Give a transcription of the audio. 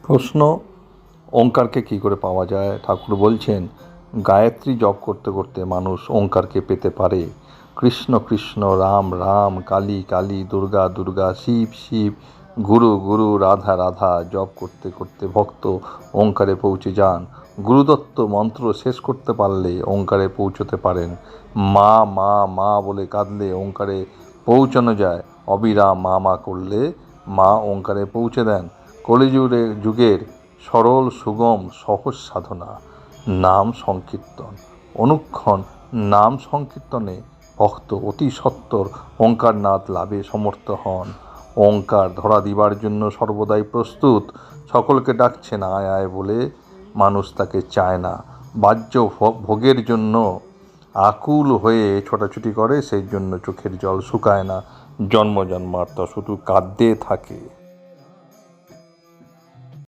প্রশ্ন, ওঙ্কারকে কী করে পাওয়া যায়? ঠাকুর বলছেন, গায়ত্রী জপ করতে করতে মানুষ ওঙ্কারকে পেতে পারে। কৃষ্ণ কৃষ্ণ, রাম রাম, কালী কালী, দুর্গা দুর্গা, শিব শিব, গুরু গুরু, রাধা রাধা জপ করতে করতে ভক্ত ওঙ্কারে পৌঁছে যান। গুরুদত্ত মন্ত্র শেষ করতে পারলে ওঙ্কারে পৌঁছতে পারেন। মা মা মা বলে কাঁদলে ওঙ্কারে পৌঁছানো যায়। অবিরাম মা মা করলে মা ওঙ্কারে পৌঁছে দেন। কলিযুগের সরল সুগম সহজ সাধনা নাম সংকীর্তন। অনুক্ষণ নাম সংকীর্তনে ভক্ত অতি সত্বর ওঙ্কারনাদ লাভে সমর্থ হন। ওঙ্কার ধরা দিবার জন্য সর্বদাই প্রস্তুত। সকলকে ডাকছেন আয় আয় বলে, মানুষ তাকে চায় না। বাহ্য ভোগের জন্য আকুল হয়ে ছোটাছুটি করে, সেই জন্য চোখের জল শুকায় না, জন্ম জন্মার্থ শুধু কাঁদতে থাকে।